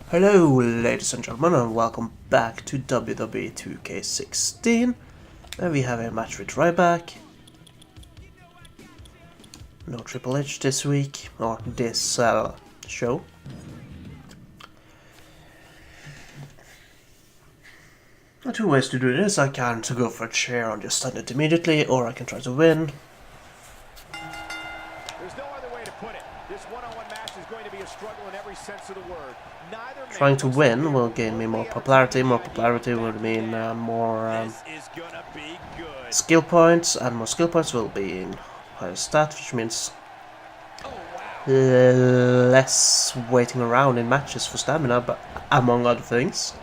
Hello ladies and gentlemen and welcome back to WWE 2K16, where we have a match with Ryback. No Triple H this week, or this show. There are two ways to do this. I can go for a chair and just stand it immediately, or I can try to win. There's no other way to put it. This one-on-one match is going to be a struggle in every sense of the word. Trying to win will gain me more popularity. More popularity would mean more skill points, and more skill points will be in higher stat, which means less waiting around in matches for stamina, but among other things.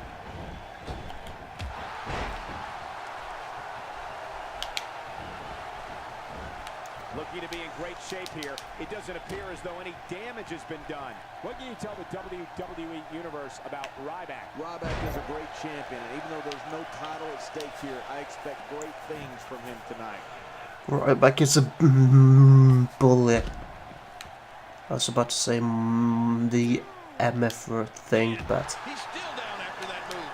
Looking to be in great shape here. It doesn't appear as though any damage has been done. What can you tell the WWE Universe about Ryback? Ryback is a great champion, and even though there's no title at stake here, I expect great things from him tonight. Ryback is a bully. I was about to say the MF word thing, but He's still down after that move.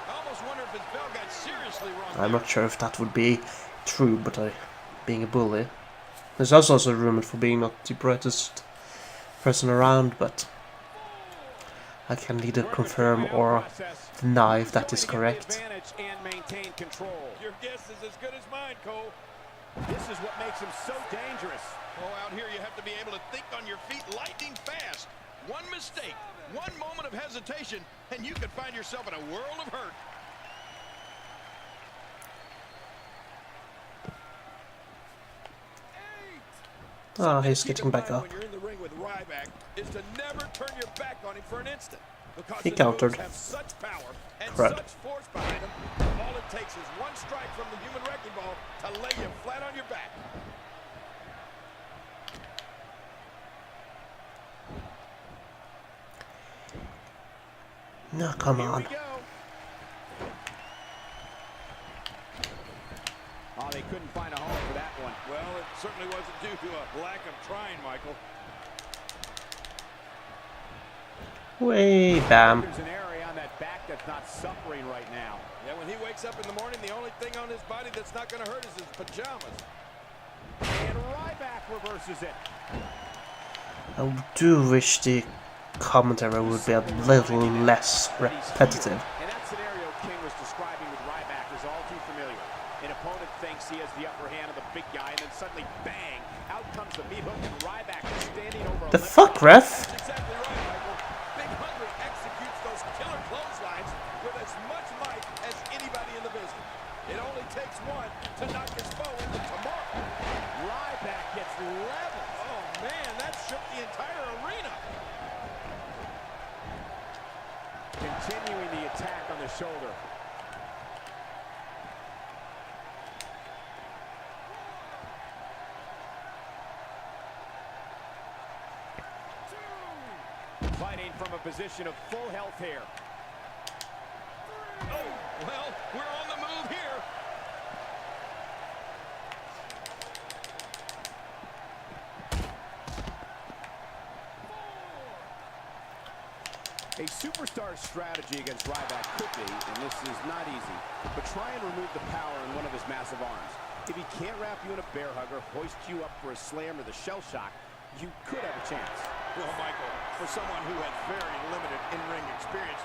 I almost wonder if his bell got seriously wrong. I'm not sure if that would be true, but being a bully. There's also rumored for being not the brightest person around, but I can neither confirm or deny if that is correct. Your guess is as good as mine, Cole. This is what makes him so dangerous. Oh, out here you have to be able to think on your feet lightning fast. One mistake, one moment of hesitation, and you could find yourself in a world of hurt. Oh, he's getting back up. When you're in the ring with Ryback, is to never turn your back on him for an instant. Because He countered. have such power and Crud. such force behind them. All it takes is one strike from the human wrecking ball to lay you flat on your back. No, come Here on. we go. Oh, they couldn't find a home for that one. Well, it certainly wasn't due to a lack of trying, Michael. Way bam. There's an area on that back that's not suffering right now. Yeah, when he wakes up in the morning, the only thing on his body that's not going to hurt is his pajamas. And Ryback reverses it. I do wish the commentary would be a little less repetitive. And that scenario King was describing with Ryback is all too familiar. An opponent thinks he has the upper hand of the big guy, and then suddenly, bang, out comes the meat hook, and Ryback is standing over The fuck, ref? That's exactly right, Michael. Big Hungry executes those killer clotheslines with as much might as anybody in the business. It only takes one to knock his foe into tomorrow. Ryback gets leveled. Oh, man, that shook the entire arena. Continuing the attack on the shoulder. Fighting from a position of full health here. Oh, well, we're on the move here. A superstar's strategy against Ryback could be, and this is not easy, but try and remove the power in one of his massive arms. If he can't wrap you in a bear hugger, hoist you up for a slam or the shell shock, you could have a chance. Well, Michael, for someone who has very limited in-ring experience,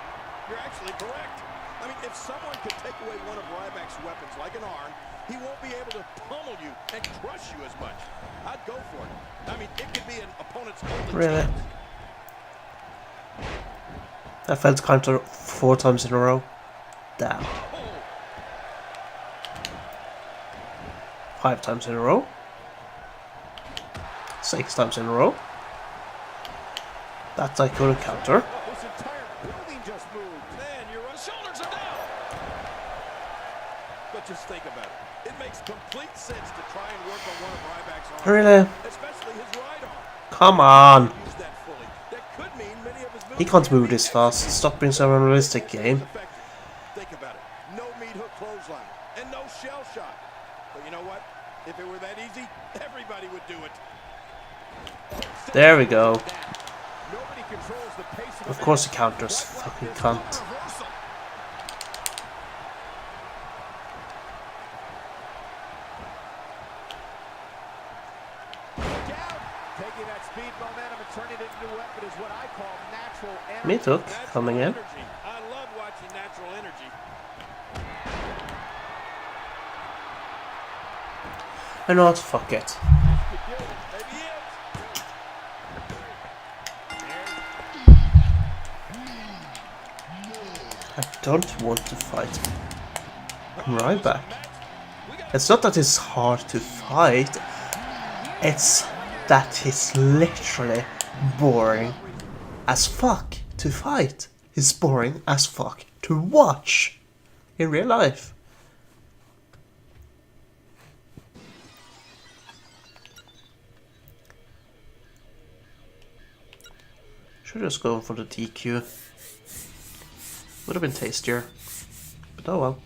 you're actually correct. I mean, if someone could take away one of Ryback's weapons, like an arm, he won't be able to pummel you and crush you as much. I'd go for it. I mean, it could be an opponent's only Really? chance. I failed to counter 4 times in a row. Damn. Oh, 5 times in a row. 6 times in a row. That I couldn't counter. This entire building just moved. man, your shoulders are down. But just think about it. It makes complete sense to try and work on one of Ryback's arms. Really? Especially his right arm. Come on. Use that fully. That could mean many of his He can't move this fast. Stop being so unrealistic, game. Think about it. No meat hook clothesline and no shell shot. But you know what? If it were that easy, everybody would do it. There we go. Nobody controls the pace Of course he counters, fucking cunt. Taking that speed momentum and turning it into a weapon is what I call natural energy. Me too, coming in. I love watching natural energy. I know what, fuck it. Maybe it. I don't want to fight Ryback. It's not that it's hard to fight, it's that he's literally boring as fuck to fight. He's boring as fuck to watch in real life. Should just go for the DQ. Would have been tastier. But oh well.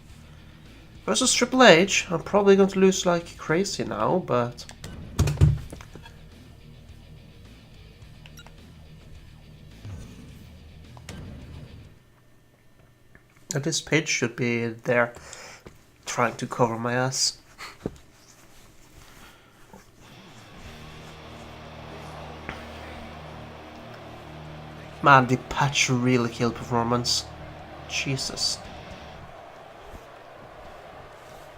Versus Triple H. I'm probably going to lose like crazy now, but... this page should be there trying to cover my ass. Man, the patch really killed performance. Jesus.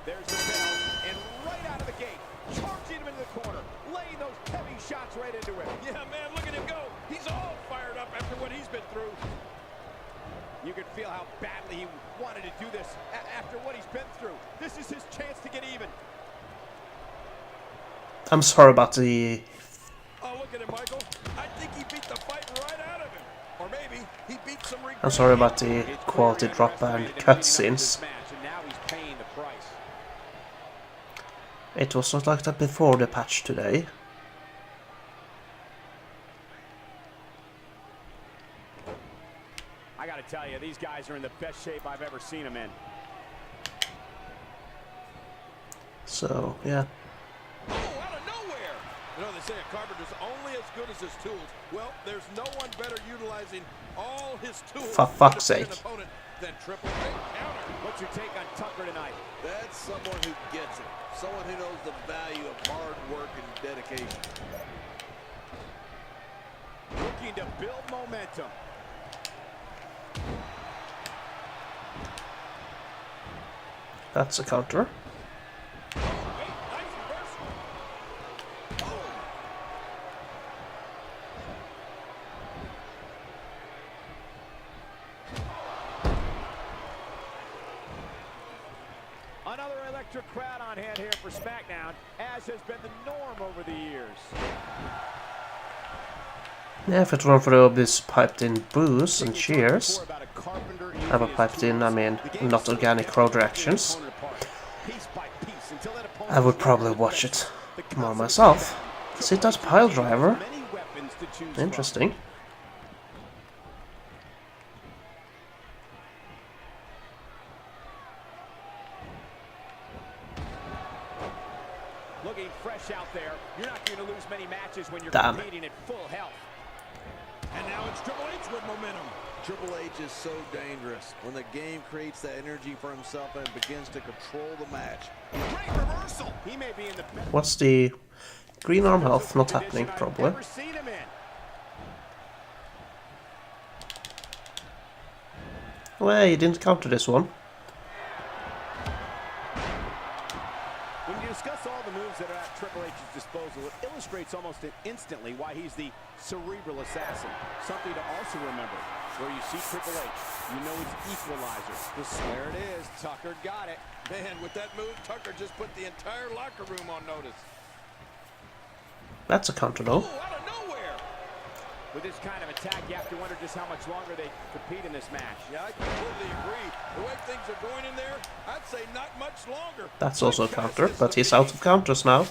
There's the bell, and right out of the gate, charging him into the corner, laying those heavy shots right into him. Yeah, man, look at him go. He's all fired up after what he's been through. You can feel how badly he wanted to do this after what he's been through. This is his chance to get even. I'm sorry about the... Oh, look at him, Michael. I think he beat the fight right out of him. Or maybe he beat some regret. I'm sorry about the quality drop and cutscenes. It was not like that before the patch today. I gotta tell you, these guys are in the best shape I've ever seen them in. So, yeah. Oh, out of nowhere! You know, they say a carpenter's only as good as his tools. Well, there's no one better utilizing all his tools For fuck's sake. than Triple H. Counter. What's your take on Tucker tonight? That's someone who gets it. Someone who knows the value of hard work and dedication. Looking to build momentum. That's a counter. Another electric crowd on hand here for SmackDown, as has been the norm over the years. Yeah, if it weren't for all these piped in boos and cheers, I have piped in, I mean, not organic crowd reactions, I would probably watch it more myself. See that pile driver? Interesting. Looking fresh out there. You're not going to lose many matches when you're Damn. competing at full health. And now it's Triple H with momentum. Triple H is so dangerous when the game creates that energy for himself and begins to control the match. Great reversal. He may be in the best What's the green arm health? Not happening, condition I've probably. ever seen him in. Well, you didn't counter this one. When you discuss all the moves that are at Triple H's disposal, it illustrates almost instantly why he's the cerebral assassin. Something to also remember. Where you see Triple H, you know it's equalizer. There it is. Tucker got it. Man, with that move, Tucker just put the entire locker room on notice. That's a counter though. Oh, out of nowhere. With this kind of attack, you have to wonder just how much longer they compete in this match. Yeah, I completely agree. The way things are going in there, I'd say not much longer. That's also a counter, but he's out of counters now.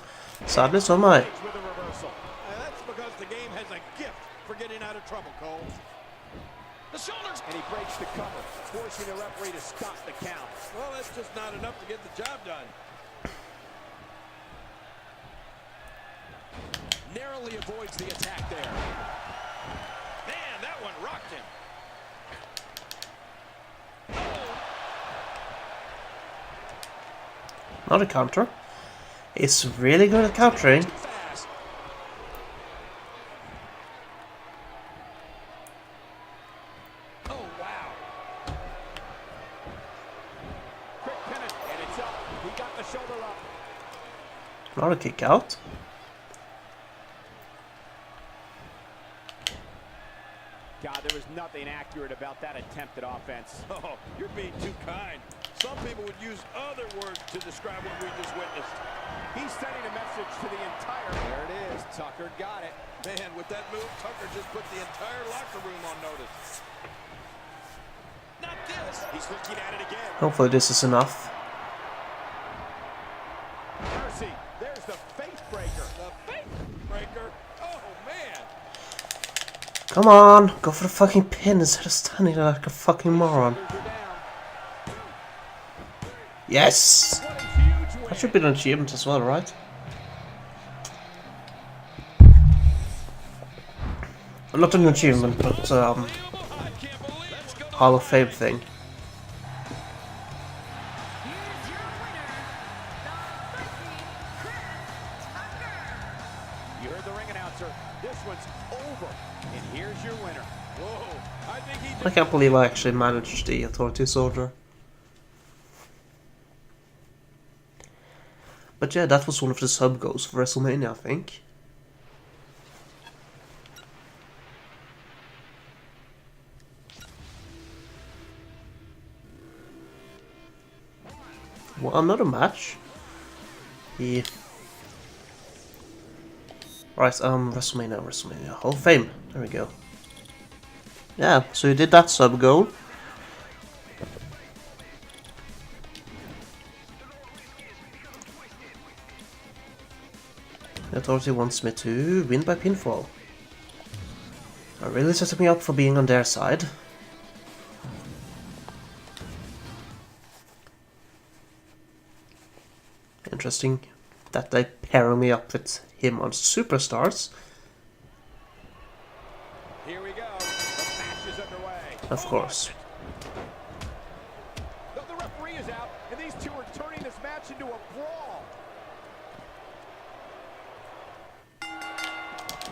Sadly, so am I. With a reversal. That's because the game has a gift for getting out of trouble, Cole. The shoulders. And he breaks the cover, forcing the referee to stop the count. Well, that's just not enough to get the job done. Narrowly avoids the attack there. Man, that one rocked him. Not a counter. It's really good at countering. Fast. Oh, wow. Quick pivot, and it's up. He got the shoulder up. Not a kick out. God, there was nothing accurate about that attempted offense. Oh, you're being too kind. Some people would use other words to describe what we just witnessed. He's sending a message to the entire... There it is. Tucker got it. Man, with that move, Tucker just put the entire locker room on notice. Not this. He's looking at it again. Hopefully this is enough. Mercy. There's the faith breaker. The faith breaker. Oh, man. Come on, go for the fucking pin instead of standing there like a fucking moron. Shoulders are down. Yes! What a huge win. That should be an achievement as well, right? Well, not an achievement, but I can't believe it. Let's go. Hall of Fame thing. You heard the ring announcer. This one's over. And here's your winner. Whoa. I think he I can't believe I actually managed the Authority's Order. But yeah, that was one of the sub goals for WrestleMania, I think. Well, another match. Yeah. Right, WrestleMania, Hall of Fame. There we go. Yeah, so you did that sub goal. The Authority wants me to win by pinfall. They're really setting me up for being on their side. Interesting that they pair me up with him on Superstars. Here we go. The match is underway. Of course. The referee is out, and these two are turning this match into a brawl.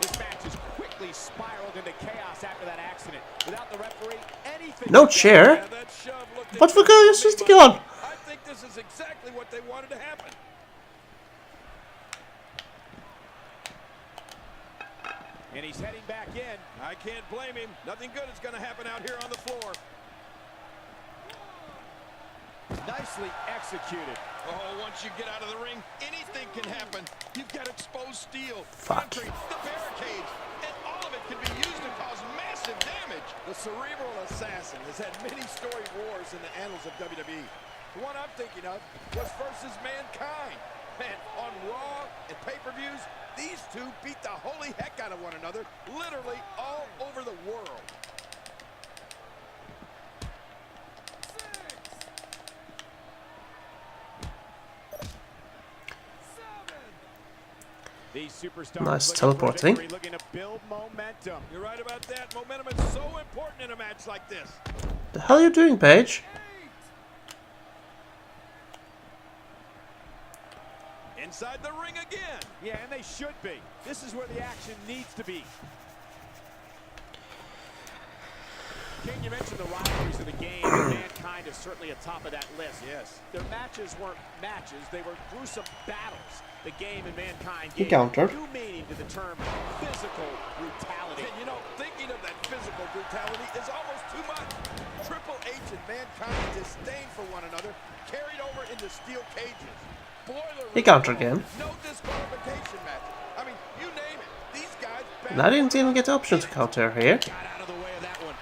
This match has quickly spiraled into chaos after that accident. Without the referee, anything... No chair? Yeah, that shove looked What the guy is sitting on? I think this is exactly what they wanted to happen. And he's heading back in. I can't blame him. Nothing good is going to happen out here on the floor. Nicely executed. Oh, once you get out of the ring, anything can happen. You've got exposed steel, Fuck. concrete, the barricades, and all of it can be used to cause massive damage. The cerebral assassin has had many storied wars in the annals of WWE. The one I'm thinking of was versus Mankind. Man, on Raw and pay-per-views, these two beat the holy heck out of one another, literally all over the world. These superstars Nice looking teleporting. for victory, looking to build momentum. You're right about that. Momentum is so important in a match like this. The hell are you doing, Paige? Inside the ring again. Yeah, and they should be. This is where the action needs to be. King, you mentioned the rivalries of the game, and Mankind is certainly atop of that list. Yes. Their matches weren't matches, they were gruesome battles. The game and Mankind He gave countered. new meaning to the term physical brutality. And you know, thinking of that physical brutality is almost too much. Triple H and Mankind's disdain for one another carried over into steel cages. Boiler He countered again. No disqualification matches. I mean, you name it. These guys... And I didn't even get the option to counter here. Got out of the way of that one.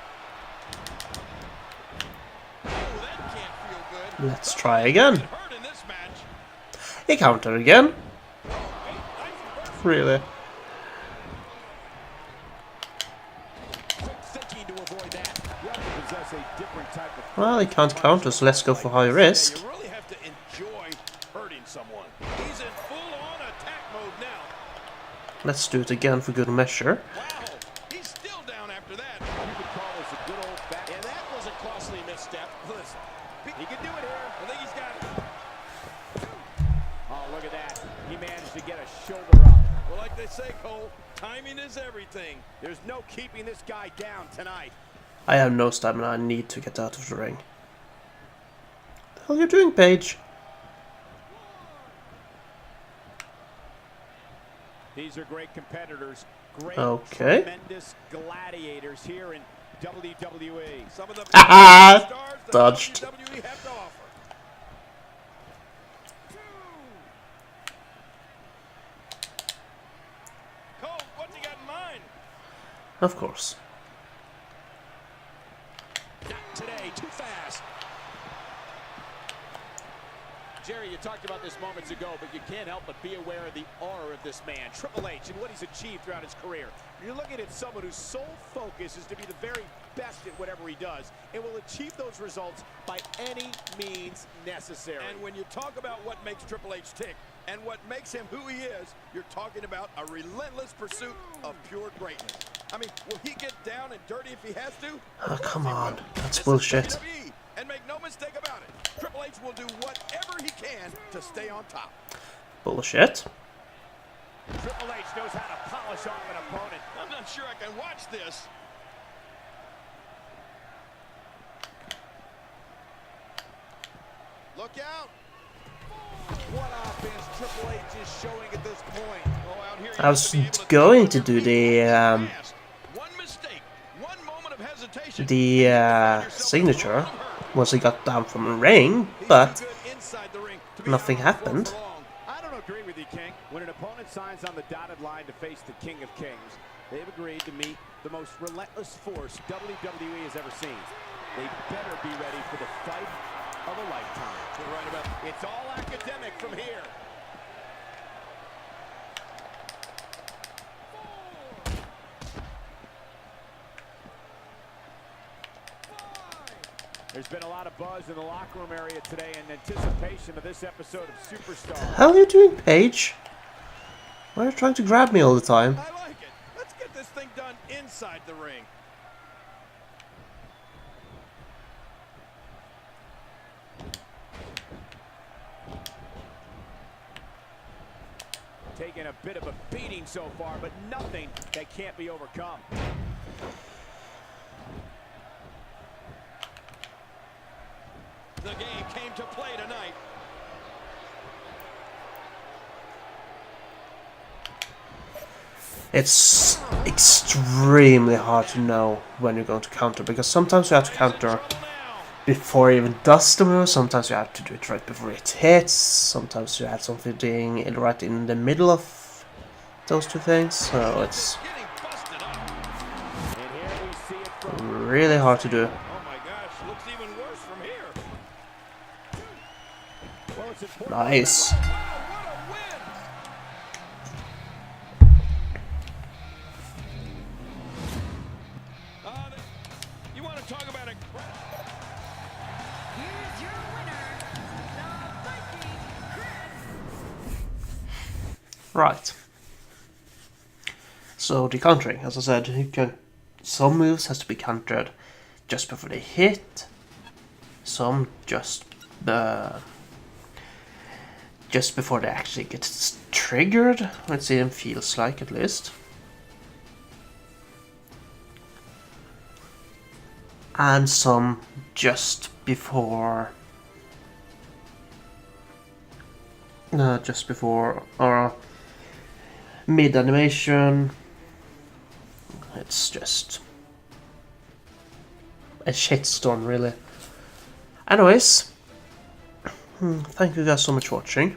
Oh, that can't feel good. Let's try again. It hurt in this match. He countered again. Really? Quick thinking to avoid that. You have to possess a different type of... Well, he can't counter, so let's go for high risk. You really have to enjoy hurting someone. He's in full-on attack mode now. Let's do it again for good measure. Wow, he's still down after that. You could call this a good old back. And that was a costly misstep. Listen, He can do it here. I think he's got it. look at that. He managed to get a shoulder up. Well, like they say, Cole, timing is everything. There's no keeping this guy down tonight. I have no stamina. I need to get out of the ring. What the hell are you doing, Paige? These are great competitors. Great, Okay. tremendous gladiators here in WWE. Some of the Ah, stars that dodged. WWE have to offer. Cole, what's he got in mind? Of course. Not today, too fast. Jerry, you talked about this moments ago, but you can't help but be aware of the aura of this man, Triple H, and what he's achieved throughout his career. You're looking at someone whose sole focus is to be the very best at whatever he does, and will achieve those results by any means necessary. And when you talk about what makes Triple H tick and what makes him who he is, you're talking about a relentless pursuit of pure greatness. I mean, will he get down and dirty if he has to? Oh, come on. That's This is bullshit. WWE, and make no mistake about it, Triple H will do whatever he can to stay on top. Bullshit. Triple H knows how to polish off an opponent. I'm not sure I can watch this. Look out. What offense Triple H is showing at this point? Oh, out here, you I was have to be able to going think to on your do feet the fast. One mistake, one moment of hesitation. signature once he got down from the ring, but nothing happened. I don't agree with you, King. When an opponent signs on the dotted line to face the King of Kings, they've agreed to meet the most relentless force WWE has ever seen. They better be ready for the fight of a lifetime. You're right about that. It's all academic from here. There's been a lot of buzz in the locker room area today in anticipation of this episode of Superstar. How are you doing, Paige? Why are you trying to grab me all the time? I like it. Let's get this thing done inside the ring. Taking a bit of a beating so far, but nothing that can't be overcome. The game came to play tonight. It's extremely hard to know when you're going to counter, because sometimes you have to counter before it even does the move, sometimes you have to do it right before it hits, sometimes you have something right in the middle of those two things, so it's Getting busted up. And here we see it from really hard to do. Oh my gosh, looks even worse from here. well, it's important. Nice. Wow, what a win! You want to talk about a... Here's your winner, the Viking Chris. Right. So the countering, as I said, some moves has to be countered just before they hit, some just before they actually get triggered. Let's see, it feels like at least. And some just before or mid animation. It's just a shitstorm, really. Anyways, thank you guys so much for watching.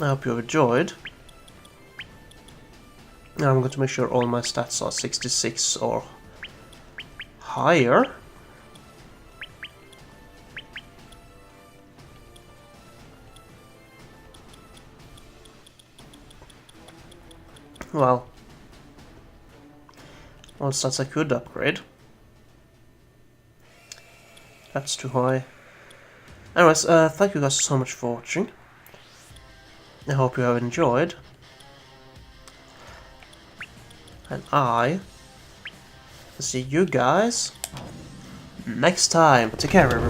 I hope you enjoyed. Now I'm going to make sure all my stats are 66 or higher. Well, all stats I could upgrade. That's too high. Anyways, thank you guys so much for watching. I hope you have enjoyed. And I will see you guys next time. Take care, everyone.